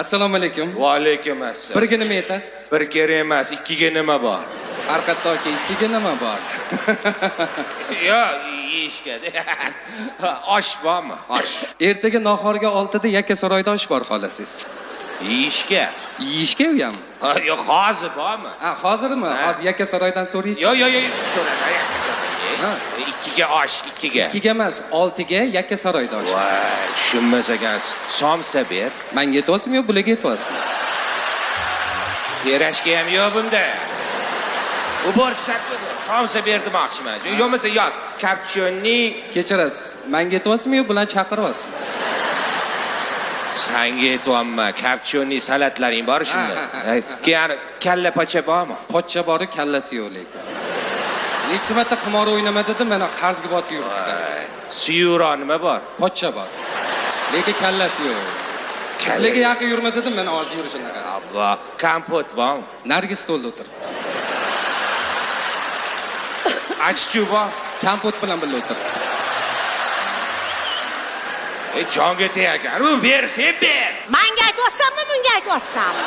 Assalomu alaykum. Va alaykum assalom. Birga nima aytasiz? Bir kere emas, ikkiga nima bor? Arqattoki ikkiga nima bor? Yo, yeyishga. Osh bormi? Osh. Ertaga nahorga 6 da Yakkasaroyda osh bor xolasiz. Yeyishga. Yeyishga u ham. Yo, hozir bormi? Ha, hozirmi? Hozir Yakkasaroydan so'raychi. Yo, so'rama, Yakkasaroyga. Ikkiga osh, ikkiga. Ikkiga emas, 6 ga Yakkasaroyda osh. Voy, tushunmas ekansiz. Somsa ber. Menga aytyapsizmi yo bularga aytyapsizmi? Berashga ham yo'q bunda. U borsak-ku, somsa ber demoqchiman. Yo'masa yoz. Kapchonni. Kechirasiz. Menga aytyapsizmi yo bilan chaqiryapsizmi? Sanga aytyapman, kapchonni salatlaring bor shunda. Keyin kalla pacha bormi? Pochcha bori kallasi yo'q lekin. Necha marta qimor o'ynama dedim, mana qarzga botib yuribdi. Suyuron nima bor? Pochcha bor. Lekin kallasi yo'q. Sizlarga yaqin yurma dedim, mana hozir yurishini qarang. Abba, kompot bormi? Nargis stolda o'tiribdi. Achchu bor? Kompot bilan birga o'tiribdi. Jonga tegagan. U ber, sen ber. Menga aytyapsanmi, bunga aytyapsanmi?